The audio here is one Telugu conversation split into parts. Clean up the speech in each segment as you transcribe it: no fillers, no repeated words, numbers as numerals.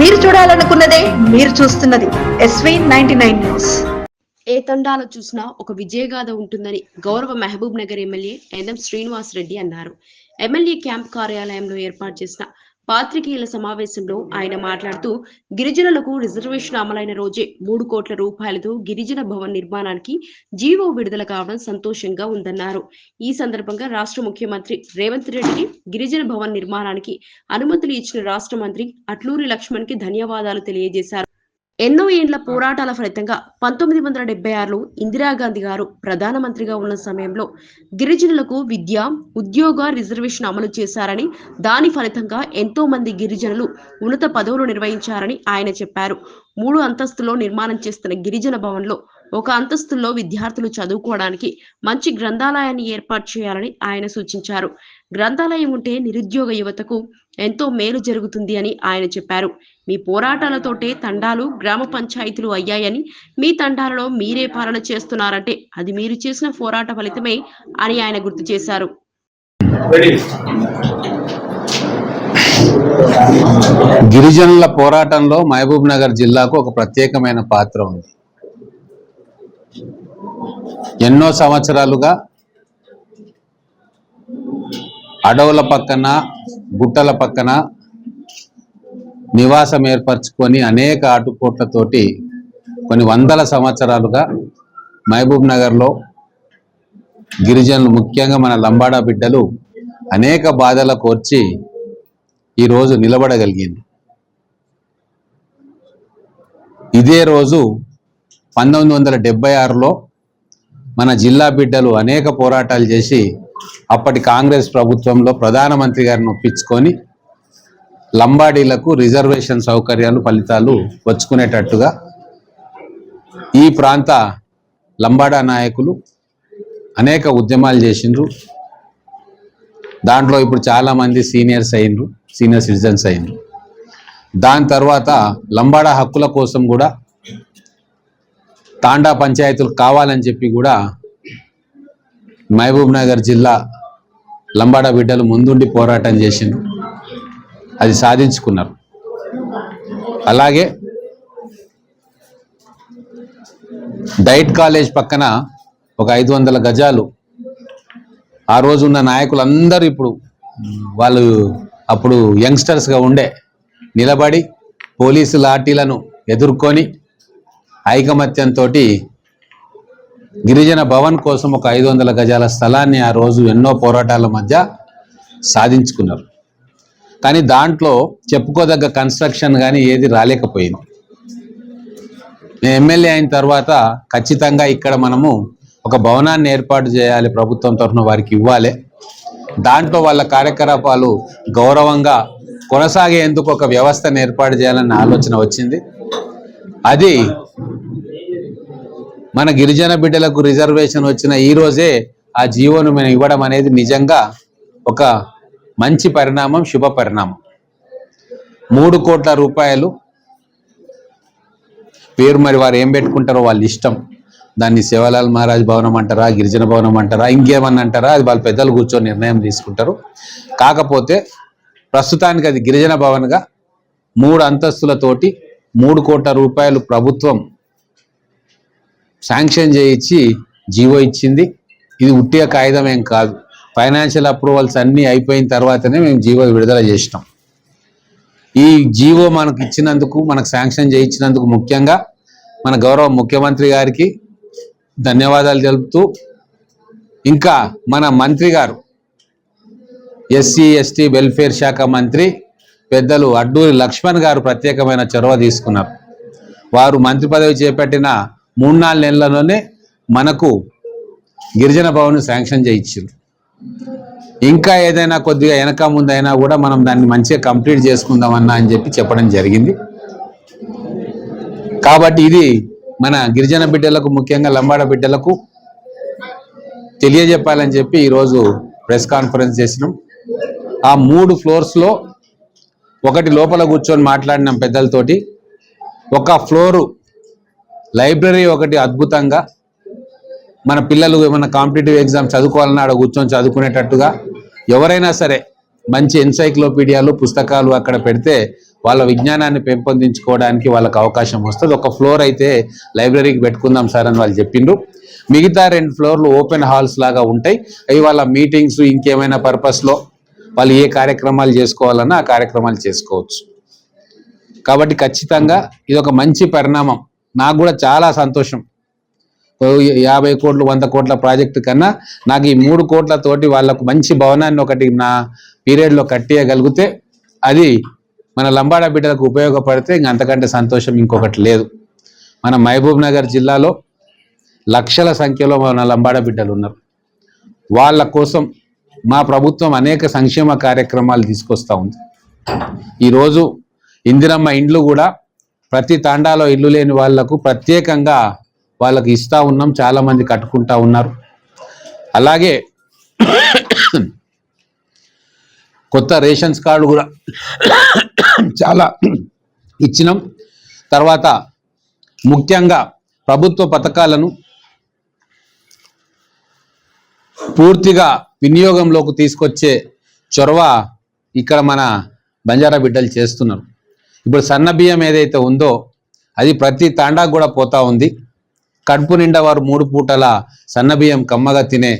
మీరు చూడాలనుకున్నదే మీరు చూస్తున్నది SV99 న్యూస్. ఏ తండాలో చూసినా ఒక విజయగాథ ఉంటుందని గౌరవ మహబూబ్ నగర్ ఎమ్మెల్యే ఎన్ఎం శ్రీనివాస్ రెడ్డి అన్నారు. ఎమ్మెల్యే క్యాంప్ కార్యాలయంలో ఏర్పాటు చేసిన పాత్రికేయుల సమావేశంలో ఆయన మాట్లాడుతూ గిరిజనులకు రిజర్వేషన్ అమలైన రోజే 3 కోట్ల రూపాయలతో గిరిజన భవన్ నిర్మాణానికి జీవో విడుదల కావడం సంతోషంగా ఉందన్నారు. ఈ సందర్భంగా రాష్ట్ర ముఖ్యమంత్రి రేవంత్ రెడ్డికి గిరిజన భవన్ నిర్మాణానికి అనుమతులు ఇచ్చిన రాష్ట్ర మంత్రి అట్లూరి లక్ష్మణ్ కి ధన్యవాదాలు తెలియజేశారు. ఎన్నో ఏండ్ల పోరాటాల ఫలితంగా 1976లో ఇందిరాగాంధీ గారు ప్రధానమంత్రిగా ఉన్న సమయంలో గిరిజనులకు విద్య, ఉద్యోగ రిజర్వేషన్ అమలు చేశారని, దాని ఫలితంగా ఎంతో మంది గిరిజనులు ఉన్నత పదవులు నిర్వహించారని ఆయన చెప్పారు. 3 అంతస్తులో నిర్మాణం చేస్తున్న గిరిజన భవన్లో 1 అంతస్తులో విద్యార్థులు చదువుకోవడానికి మంచి గ్రంథాలయాన్ని ఏర్పాటు చేయాలని ఆయన సూచించారు. గ్రంథాలయం ఉంటే నిరుద్యోగ యువతకు ఎంతో మేలు జరుగుతుంది అని ఆయన చెప్పారు. మీ పోరాటాలతోటే తండాలు, గ్రామ పంచాయతీలు అయ్యాయని, మీ తండాలలో మీరే పాలన చేస్తున్నారంటే అది మీరు చేసిన పోరాట ఫలితమే అని ఆయన గుర్తు చేశారు. గిరిజనుల పోరాటంలో మహబూబ్ నగర్ జిల్లాకు ఒక ప్రత్యేకమైన పాత్ర ఉంది. ఎన్నో సంవత్సరాలుగా అడవుల పక్కన, గుట్టల పక్కన నివాసం ఏర్పరచుకొని అనేక ఆటుపోట్లతోటి కొన్ని వందల సంవత్సరాలుగా మహబూబ్ నగర్లో గిరిజనులు, ముఖ్యంగా మన లంబాడా బిడ్డలు అనేక బాధలకు వచ్చి ఈరోజు నిలబడగలిగింది. ఇదే రోజు 1976లో మన జిల్లా బిడ్డలు అనేక పోరాటాలు చేసి అప్పటి కాంగ్రెస్ ప్రభుత్వంలో ప్రధానమంత్రి గారిని ఒప్పించుకొని లంబాడీలకు రిజర్వేషన్ సౌకర్యాలు, ఫలితాలు వచ్చుకునేటట్టుగా ఈ ప్రాంత లంబాడా నాయకులు అనేక ఉద్యమాలు చేసిండ్రు. దాంట్లో ఇప్పుడు చాలామంది సీనియర్ సిటిజన్స్ అయినరు. దాని తర్వాత లంబాడా హక్కుల కోసం కూడా తాండా పంచాయతీలు కావాలని చెప్పి కూడా మహబూబ్ నగర్ జిల్లా లంబాడా బిడ్డలు ముందుండి పోరాటం చేసిండ్రు. అది సాధించుకున్నారు. అలాగే డైట్ కాలేజ్ పక్కన ఒక 500 గజాలు ఆ రోజు ఉన్న నాయకులందరూ ఇప్పుడు వాళ్ళు అప్పుడు యంగ్స్టర్స్గా ఉండే నిలబడి పోలీసు లాఠీలను ఎదుర్కొని ఐకమత్యంతో గిరిజన భవన్ కోసం ఒక 500 గజాల స్థలాన్ని ఆ రోజు ఎన్నో పోరాటాల మధ్య సాధించుకున్నారు. కానీ దాంట్లో చెప్పుకోదగ్గ కన్స్ట్రక్షన్ కానీ ఏది రాలేకపోయింది. నేను ఎమ్మెల్యే అయిన తర్వాత ఖచ్చితంగా ఇక్కడ మనము ఒక భవనాన్ని ఏర్పాటు చేయాలి, ప్రభుత్వం తరఫున వారికి ఇవ్వాలి, దాంట్లో వాళ్ళ కార్యకలాపాలు గౌరవంగా కొనసాగేందుకు ఒక వ్యవస్థను ఏర్పాటు చేయాలన్న ఆలోచన వచ్చింది. అది మన గిరిజన బిడ్డలకు రిజర్వేషన్ వచ్చిన ఈ రోజే ఆ జీవోను మేము ఇవ్వడం అనేది నిజంగా ఒక మంచి పరిణామం, శుభ పరిణామం. 3 కోట్ల రూపాయలు పేరు మరి వారు ఏం పెట్టుకుంటారో వాళ్ళ ఇష్టం. దాన్ని సేవాలాల్ మహారాజ్ భవనం అంటారా, గిరిజన భవనం అంటారా, ఇంకేమన్నా అంటారా, అది వాళ్ళ పెద్దలు కూర్చొని నిర్ణయం తీసుకుంటారు. కాకపోతే ప్రస్తుతానికి అది గిరిజన భవన్గా 3 అంతస్తులతోటి 3 కోట్ల రూపాయలు ప్రభుత్వం శాంక్షన్ చేయించి జీవో ఇచ్చింది. ఇది ఉట్టిగా కాగితం ఏం కాదు. ఫైనాన్షియల్ అప్రూవల్స్ అన్నీ అయిపోయిన తర్వాతనే మేము జీవో విడుదల చేసినాం. ఈ జీవో మనకు ఇచ్చినందుకు, మనకు శాంక్షన్ చేయించినందుకు ముఖ్యంగా మన గౌరవ ముఖ్యమంత్రి గారికి ధన్యవాదాలు తెలుపుతూ, ఇంకా మన మంత్రి గారు ఎస్సీ ఎస్టీ వెల్ఫేర్ శాఖ మంత్రి పెద్దలు అడ్లూరి లక్ష్మణ్ గారు ప్రత్యేకమైన చొరవ తీసుకున్నారు. వారు మంత్రి పదవి చేపట్టిన 3-4 నెలల్లోనే మనకు గిరిజన భవన్ శాంక్షన్ చేయించారు. ఇంకా ఏదైనా కొద్దిగా వెనక ముందైనా కూడా మనం దాన్ని మంచిగా కంప్లీట్ చేసుకుందామన్నా అని చెప్పి చెప్పడం జరిగింది. కాబట్టి ఇది మన గిరిజన బిడ్డలకు, ముఖ్యంగా లంబాడ బిడ్డలకు తెలియజెప్పాలని చెప్పి ఈరోజు ప్రెస్ కాన్ఫరెన్స్ చేసినాం. ఆ 3 ఫ్లోర్స్లో ఒకటి లోపల కూర్చొని మాట్లాడినాం పెద్దలతోటి. ఒక ఫ్లోరు లైబ్రరీ ఒకటి అద్భుతంగా మన పిల్లలు ఏమైనా కాంపిటేటివ్ ఎగ్జామ్ చదువుకోవాలన్నా అక్కడ కూర్చొని చదువుకునేటట్టుగా, ఎవరైనా సరే మంచి ఎన్సైక్లోపీడియాలు, పుస్తకాలు అక్కడ పెడితే వాళ్ళ విజ్ఞానాన్ని పెంపొందించుకోవడానికి వాళ్ళకి అవకాశం వస్తుంది. ఒక ఫ్లోర్ అయితే లైబ్రరీకి పెట్టుకుందాం సార్ అని వాళ్ళు చెప్పిండ్రు. మిగతా 2 ఫ్లోర్లు ఓపెన్ హాల్స్ లాగా ఉంటాయి. అవి వాళ్ళ మీటింగ్స్ ఇంకేమైనా పర్పస్లో వాళ్ళు ఏ కార్యక్రమాలు చేసుకోవాలన్నా ఆ కార్యక్రమాలు చేసుకోవచ్చు. కాబట్టి ఖచ్చితంగా ఇది ఒక మంచి పరిణామం. నాకు కూడా చాలా సంతోషం. 50 కోట్లు 100 కోట్ల ప్రాజెక్టు కన్నా నాకు ఈ 3 కోట్లతోటి వాళ్ళకు మంచి భవనాన్ని ఒకటి నా పీరియడ్లో కట్టేయగలిగితే అది మన లంబాడ బిడ్డలకు ఉపయోగపడితే ఇంక అంతకంటే సంతోషం ఇంకొకటి లేదు. మన మహబూబ్ నగర్ జిల్లాలో లక్షల సంఖ్యలో మన లంబాడ బిడ్డలు ఉన్నారు. వాళ్ళ కోసం మా ప్రభుత్వం అనేక సంక్షేమ కార్యక్రమాలు తీసుకొస్తూ ఉంది. ఈరోజు ఇందిరమ్మ ఇండ్లు కూడా ప్రతి తాండాలో ఇల్లు లేని వాళ్లకు ప్రత్యేకంగా వాళ్ళకి ఇస్తూ ఉన్నాం. చాలామంది కట్టుకుంటా ఉన్నారు. అలాగే కొత్త రేషన్స్ కార్డు కూడా చాలా ఇచ్చినాం. తర్వాత ముఖ్యంగా ప్రభుత్వ పథకాలను పూర్తిగా వినియోగంలోకి తీసుకొచ్చే చొరవ ఇక్కడ మన బంజారా బిడ్డలు చేస్తున్నారు. ఇప్పుడు సన్న బియ్యం ఏదైతే ఉందో అది ప్రతి తాండాకు కూడా పోతా ఉంది. కడుపు నిండా వారు 3 పూటల సన్న బియ్యం కమ్మగా తినే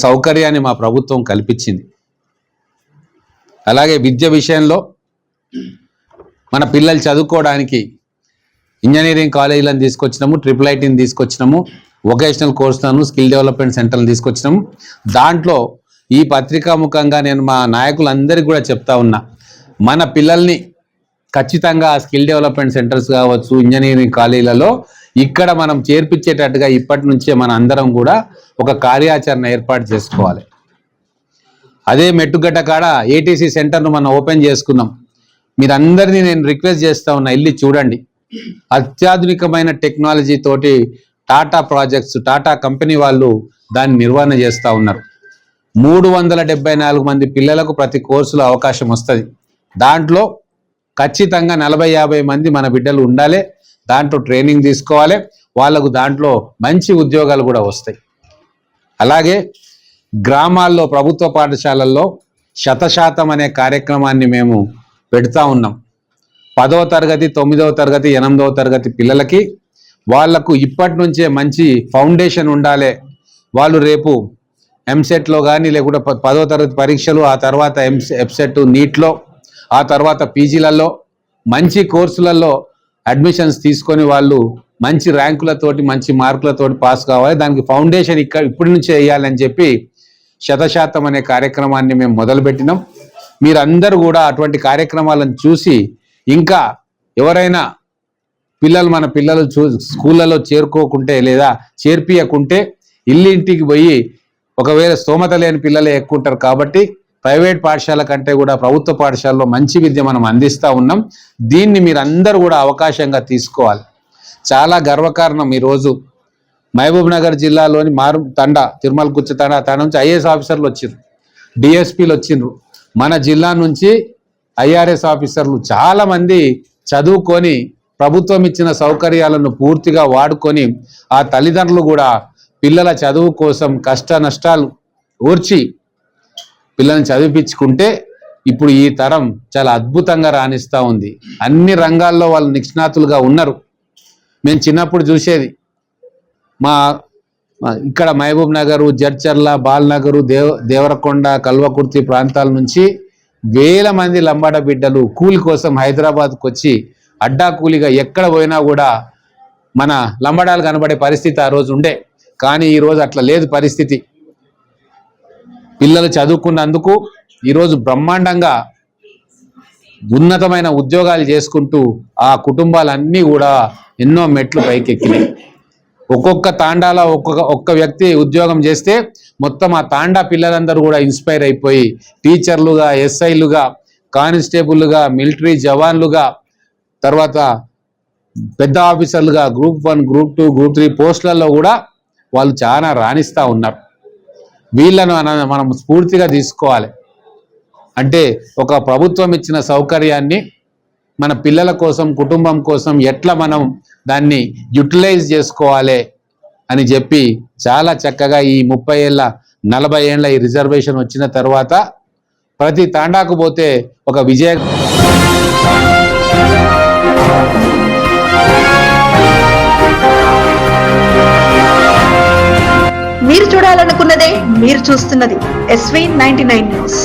సౌకర్యాన్ని మా ప్రభుత్వం కల్పించింది. అలాగే విద్య విషయంలో మన పిల్లలు చదువుకోవడానికి ఇంజనీరింగ్ కాలేజీలను తీసుకొచ్చినాము, IIITని తీసుకొచ్చినాము, వొకేషనల్ కోర్సులను స్కిల్ డెవలప్మెంట్ సెంటర్లు తీసుకొచ్చినాము. దాంట్లో ఈ పత్రికా ముఖంగా నేను మా నాయకులందరికీ కూడా చెప్తా ఉన్నా, మన పిల్లల్ని ఖచ్చితంగా స్కిల్ డెవలప్మెంట్ సెంటర్స్ కావచ్చు, ఇంజనీరింగ్ కాలేజీలలో ఇక్కడ మనం చేర్పించేటట్టుగా ఇప్పటి నుంచే మన అందరం కూడా ఒక కార్యాచరణ ఏర్పాటు చేసుకోవాలి. అదే మెట్టుగడ్డ కాడ ఏటీసీ సెంటర్ను మనం ఓపెన్ చేసుకున్నాం. మీరందరినీ నేను రిక్వెస్ట్ చేస్తా ఉన్నా, వెళ్ళి చూడండి. అత్యాధునికమైన టెక్నాలజీ తోటి టాటా ప్రాజెక్ట్స్, టాటా కంపెనీ వాళ్ళు దాన్ని నిర్వహణ చేస్తూ ఉన్నారు. 374 మంది పిల్లలకు ప్రతి కోర్సులో అవకాశం వస్తుంది. దాంట్లో ఖచ్చితంగా 40-50 మంది మన బిడ్డలు ఉండాలి. దాంట్లో ట్రైనింగ్ తీసుకోవాలి. వాళ్ళకు దాంట్లో మంచి ఉద్యోగాలు కూడా వస్తాయి. అలాగే గ్రామాల్లో ప్రభుత్వ పాఠశాలల్లో 100% అనే కార్యక్రమాన్ని మేము పెడతా ఉన్నాం. 10వ తరగతి 9వ తరగతి 8వ తరగతి పిల్లలకి వాళ్లకు ఇప్పటి నుంచే మంచి ఫౌండేషన్ ఉండాలి. వాళ్ళు రేపు ఎంసెట్లో కానీ లేకుంటే 10వ తరగతి పరీక్షలు, ఆ తర్వాత ఎఫ్సెట్, నీట్లో, ఆ తర్వాత పీజీలలో మంచి కోర్సులలో అడ్మిషన్స్ తీసుకొని వాళ్ళు మంచి ర్యాంకులతోటి మంచి మార్కులతోటి పాస్ కావాలి. దానికి ఫౌండేషన్ ఇప్పటి నుంచే వేయాలని చెప్పి 100% అనే కార్యక్రమాన్ని మేము మొదలుపెట్టినాం. మీరందరూ కూడా అటువంటి కార్యక్రమాలను చూసి ఇంకా ఎవరైనా మన పిల్లలు స్కూళ్ళలో చేరుకోకుంటే లేదా చేర్పియకుంటే ఇల్లింటికి పోయి, ఒకవేళ స్తోమత లేని పిల్లలే ఎక్కువ ఉంటారు కాబట్టి ప్రైవేట్ పాఠశాల కంటే కూడా ప్రభుత్వ పాఠశాలలో మంచి విద్య మనం అందిస్తూ ఉన్నాం. దీన్ని మీరందరూ కూడా అవకాశంగా తీసుకోవాలి. చాలా గర్వకారణం. ఈరోజు మహబూబ్ నగర్ జిల్లాలోని తండా, తిరుమల గుచ్చ తండా నుంచి ఐఏఎస్ ఆఫీసర్లు వచ్చిండ్రు, డిఎస్పీలు వచ్చిండ్రు. మన జిల్లా నుంచి ఐఆర్ఎస్ ఆఫీసర్లు చాలామంది చదువుకొని ప్రభుత్వం ఇచ్చిన సౌకర్యాలను పూర్తిగా వాడుకొని ఆ తల్లిదండ్రులు కూడా పిల్లల చదువు కోసం కష్ట నష్టాలు ఓర్చి పిల్లల్ని చదివించుకుంటే ఇప్పుడు ఈ తరం చాలా అద్భుతంగా రాణిస్తూ ఉంది. అన్ని రంగాల్లో వాళ్ళు నిష్ణాతులుగా ఉన్నారు. మేము చిన్నప్పుడు చూసేది ఇక్కడ మహబూబ్ నగరు, జడ్చర్ల, బాల్నగరు, దేవరకొండ, కల్వకుర్తి ప్రాంతాల నుంచి వేల మంది లంబాడ బిడ్డలు కూలి కోసం హైదరాబాద్కు వచ్చి అడ్డా కూలిగా ఎక్కడ పోయినా కూడా మన లంబాడాలు కనబడే పరిస్థితి ఆ రోజు ఉండే. కానీ ఈరోజు అట్లా లేదు పరిస్థితి. పిల్లలు చదువుకున్నందుకు ఈరోజు బ్రహ్మాండంగా ఉన్నతమైన ఉద్యోగాలు చేసుకుంటూ ఆ కుటుంబాలన్నీ కూడా ఎన్నో మెట్లు పైకెక్కినాయి. ఒక్కొక్క తాండాలో ఒక్క వ్యక్తి ఉద్యోగం చేస్తే మొత్తం ఆ తాండా పిల్లలందరూ కూడా ఇన్స్పైర్ అయిపోయి టీచర్లుగా, ఎస్ఐలుగా, కానిస్టేబుల్గా, మిలిటరీ జవాన్లుగా, తర్వాత పెద్ద ఆఫీసర్లుగా గ్రూప్ 1, గ్రూప్ 2, గ్రూప్ 3 పోస్టులలో కూడా వాళ్ళు చాలా రాణిస్తూ ఉన్నారు. వీళ్ళను మనం స్ఫూర్తిగా తీసుకోవాలి. అంటే ఒక ప్రభుత్వం ఇచ్చిన సౌకర్యాన్ని మన పిల్లల కోసం, కుటుంబం కోసం ఎట్లా మనం దాన్ని యూటిలైజ్ చేసుకోవాలి అని చెప్పి చాలా చక్కగా ఈ 30 ఏళ్ళ 40 ఏళ్ళ ఈ రిజర్వేషన్ వచ్చిన తర్వాత ప్రతి తాండాకు పోతే ఒక విజయ మీరు చూడాలనుకున్నదే మీరు చూస్తున్నది SV 99 న్యూస్.